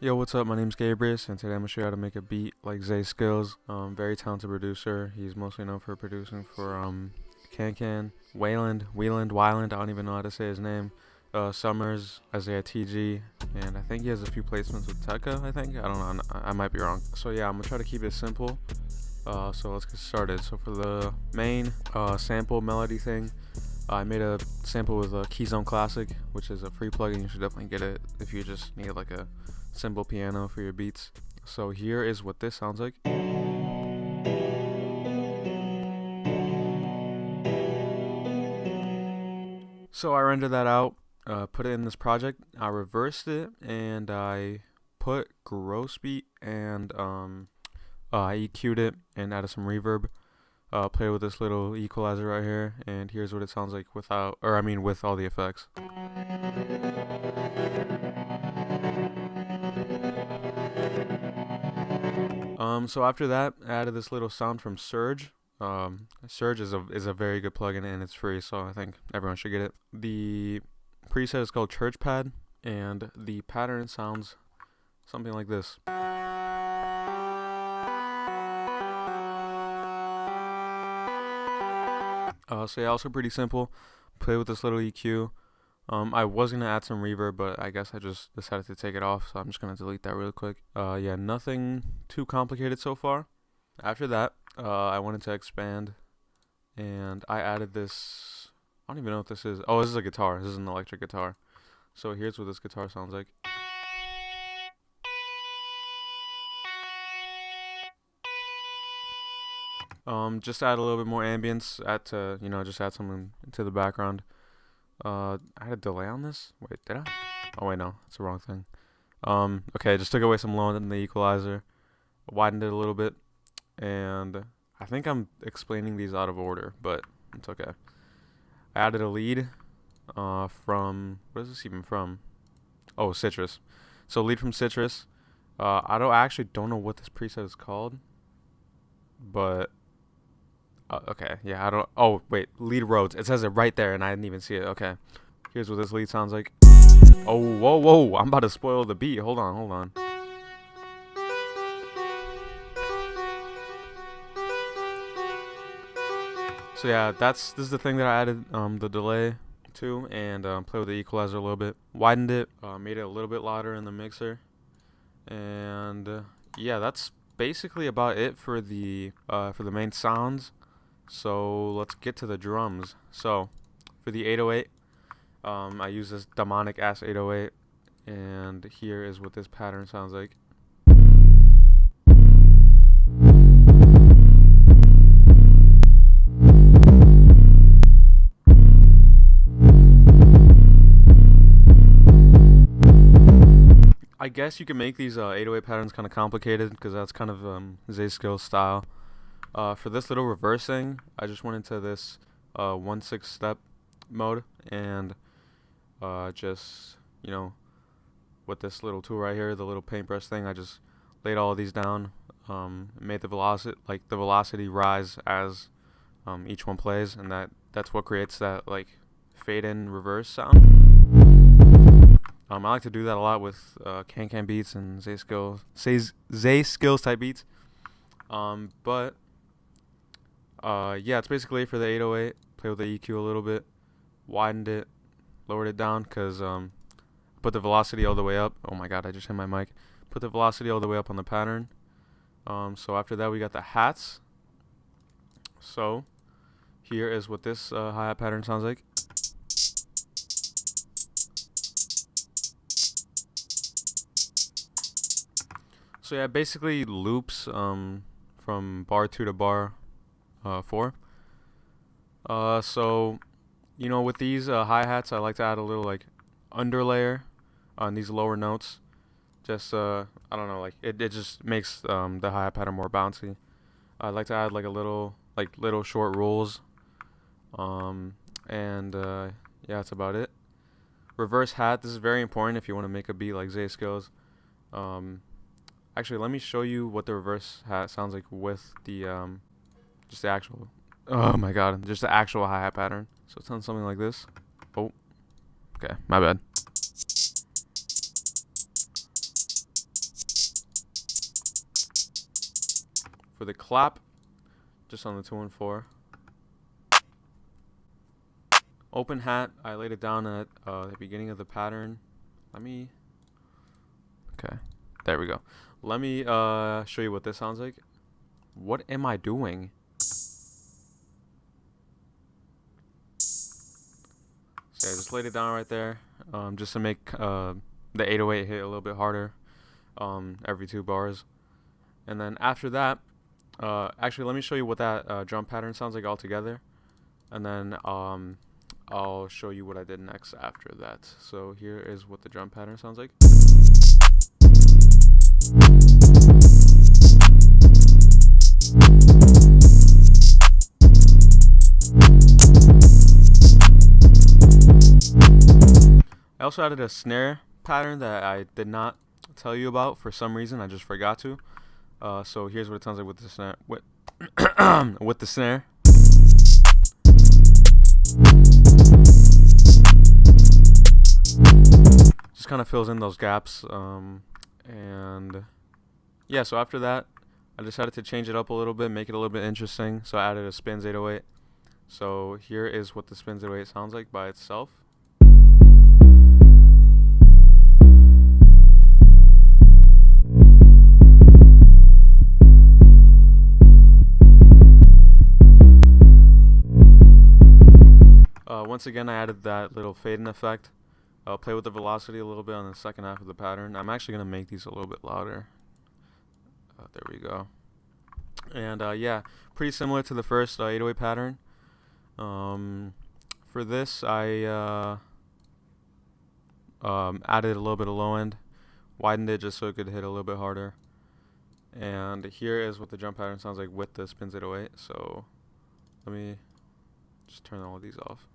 Yo, what's up? My name's Gabrius, and today I'm gonna show you how to make a beat like ZAYSKILLZ. Very talented producer. He's mostly known for producing for KANKAN, Wyland. I don't even know how to say his name. Summers, Isaiah TG, and I think he has a few placements with Tekka. I think I don't know. I might be wrong. So yeah, I'm gonna try to keep it simple. So let's get started. So for the main sample melody thing, I made a sample with a Keyzone Classic, which is a free plugin. You should definitely get it if you just need like a simple piano for your beats. So here is what this sounds like. So I rendered that out, put it in this project. I reversed it and I put gross beat and I EQ'd it and added some reverb. Play with this little equalizer right here, and here's what it sounds like without, or I mean with all the effects. So after that, I added this little sound from Surge. Surge is a very good plugin and it's free, so I think everyone should get it. The preset is called Church Pad, and the pattern sounds something like this. So yeah, also pretty simple. Play with this little EQ. I was gonna add some reverb, but I guess I just decided to take it off, so I'm just gonna delete that really quick. Yeah, nothing too complicated so far. After that, I wanted to expand, and I added this. I don't even know what this is. Oh, this is a guitar. This is an electric guitar. So here's what this guitar sounds like. Just add a little bit more ambience. Just add something to the background. I had a delay on this. Wait, did I? Oh wait, no, it's the wrong thing. Okay, just took away some low in the equalizer, widened it a little bit, and I think I'm explaining these out of order, but it's okay. I added a lead, from, what is this even from? Oh, Citrus. So lead from Citrus. I actually don't know what this preset is called, but okay, yeah, I don't. Oh wait, lead Rhodes. It says it right there, and I didn't even see it. Okay, here's what this lead sounds like. Oh, whoa! I'm about to spoil the beat. Hold on. So yeah, this is the thing that I added the delay to, and play with the equalizer a little bit, widened it, made it a little bit louder in the mixer, and yeah, that's basically about it for the main sounds. So let's get to the drums. So for the 808, I use this demonic ass 808, and here is what this pattern sounds like. I guess you can make these 808 patterns kind of complicated because that's kind of ZAYSKILLZ style. For this little reversing, I just went into this 1/6 step mode, and just, with this little tool right here, the little paintbrush thing, I just laid all of these down, made the velocity rise as each one plays, and that's what creates that like fade in reverse sound. I like to do that a lot with KANKAN beats and ZAYSKILLZ type beats. But yeah, it's basically for the 808. Play with the EQ a little bit, widened it, lowered it down, because put the velocity all the way up. Oh my god, I just hit my mic. Put the velocity all the way up on the pattern. So after that, we got the hats. So here is what this hi-hat pattern sounds like. So yeah, basically loops from bar 2 to bar 4. So with these hi-hats, I like to add a little like underlayer on these lower notes. Just I don't know, like it just makes the hi-hat pattern more bouncy. I like to add like little short rolls. And yeah, that's about it. Reverse hat. This is very important if you want to make a beat like ZAYSKILLZ. Actually, let me show you what the reverse hat sounds like with the just the actual. Oh my god, just the actual hi-hat pattern. So it sounds something like this. Oh, okay, my bad. For the clap, just on the 2 and 4. Open hat, I laid it down at the beginning of the pattern. Okay, there we go. Let me show you what this sounds like. What am I doing? So yeah, I just laid it down right there, just to make the 808 hit a little bit harder every 2 bars. And then after that, actually let me show you what that drum pattern sounds like all together, and then I'll show you what I did next after that. So here is what the drum pattern sounds like. I also added a snare pattern that I did not tell you about for some reason. I just forgot to. So here's what it sounds like with the snare. With the snare. Just kind of fills in those gaps. And yeah, so after that, I decided to change it up a little bit, make it a little bit interesting. So I added a Spinz 808. So here is what the Spinz 808 sounds like by itself. Once again, I added that little fade-in effect. I'll play with the velocity a little bit on the second half of the pattern. I'm actually going to make these a little bit louder. There we go. And yeah, pretty similar to the first 808 pattern. For this, I added a little bit of low end, widened it just so it could hit a little bit harder. And here is what the drum pattern sounds like with the Spinz 808. So let me just turn all of these off.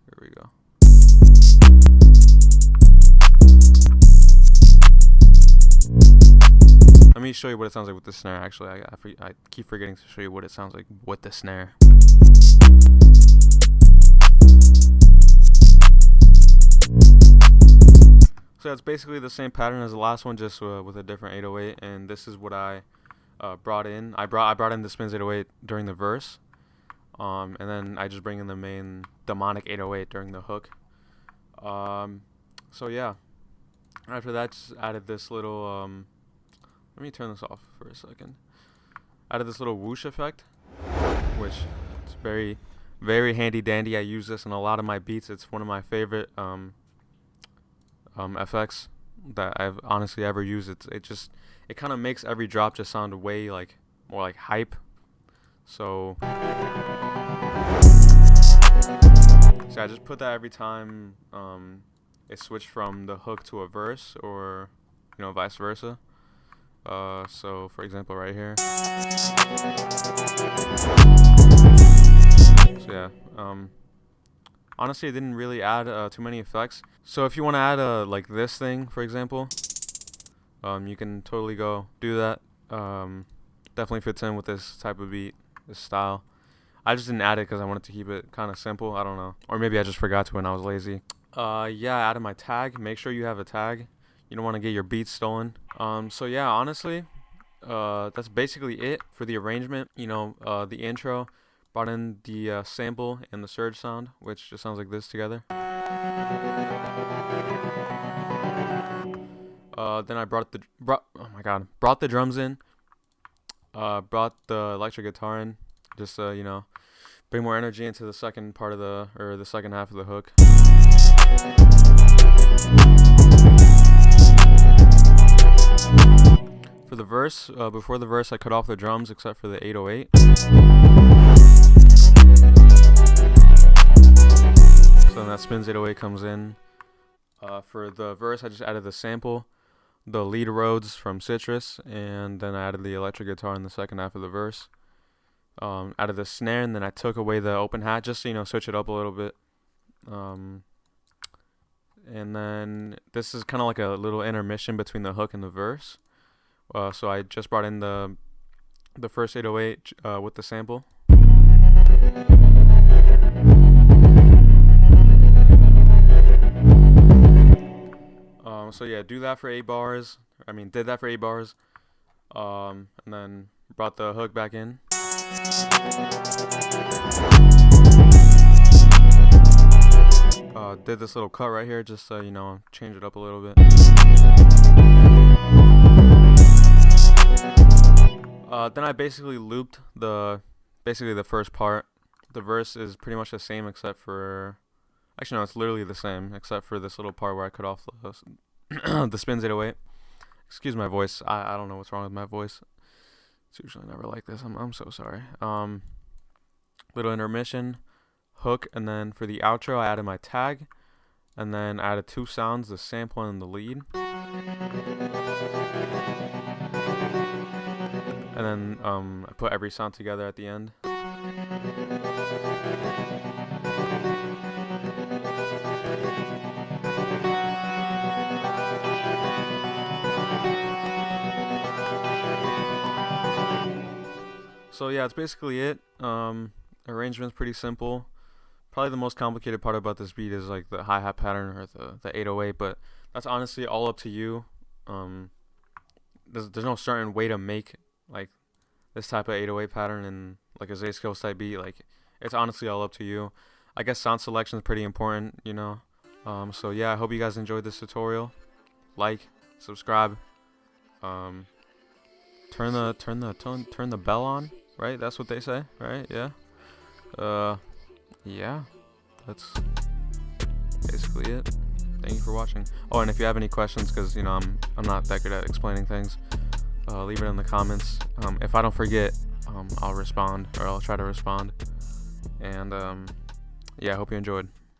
Here we go. Let me show you what it sounds like with the snare. Actually, I keep forgetting to show you what it sounds like with the snare. So it's basically the same pattern as the last one, just with a different 808. And this is what I brought in. I brought in the Spinz 808 during the verse. And then I just bring in the main demonic 808 during the hook. So yeah, after that, just added this little let me turn this off for a second. Added this little whoosh effect, which is very, very handy dandy. I use this in a lot of my beats. It's one of my favorite effects that I've honestly ever used. It kind of makes every drop just sound way more like hype. So I just put that every time it switched from the hook to a verse, or vice versa. So for example, right here. So yeah, honestly, I didn't really add too many effects. So if you want to add like this thing, for example, you can totally go do that. Definitely fits in with this type of beat, this style. I just didn't add it because I wanted to keep it kind of simple. I don't know, or maybe I just forgot to when I was lazy. Yeah, I added my tag. Make sure you have a tag. You don't want to get your beats stolen. So yeah, honestly, that's basically it for the arrangement. The intro, brought in the sample and the surge sound, which just sounds like this together. Then I brought the drums in. Brought the electric guitar in, just bring more energy into the second part of the second half of the hook. For the verse, before the verse, I cut off the drums except for the 808. So then that Spinz 808 comes in. For the verse, I just added the sample, the lead Rhodes from Citrus, and then I added the electric guitar in the second half of the verse. Added the snare, and then I took away the open hat just to switch it up a little bit. And then this is kind of like a little intermission between the hook and the verse. So I just brought in the first 808 with the sample. So yeah, do that for 8 bars. Did that for 8 bars. And then brought the hook back in. Did this little cut right here just so, you know, change it up a little bit. Then I basically looped the first part. The verse is pretty much the same except for, actually no, it's literally the same except for this little part where I cut off the the Spinz 808. Excuse my voice. I don't know what's wrong with my voice. It's usually never like this. I'm so sorry. Little intermission, hook, and then for the outro I added my tag, and then I added two sounds, the sample and the lead. And then I put every sound together at the end. So yeah, that's basically it. Arrangement's pretty simple. Probably the most complicated part about this beat is like the hi-hat pattern or the 808, but that's honestly all up to you. There's no certain way to make like this type of 808 pattern in like a ZAYSKILLZ type beat. Like, it's honestly all up to you. I guess sound selection is pretty important, you know. So yeah, I hope you guys enjoyed this tutorial. Like, subscribe, turn the bell on, right? That's what they say, right? Yeah. Yeah, that's basically it. Thank you for watching. Oh, and if you have any questions, because you know I'm not that good at explaining things, leave it in the comments. If I don't forget, I'll respond, or I'll try to respond. And yeah, I hope you enjoyed.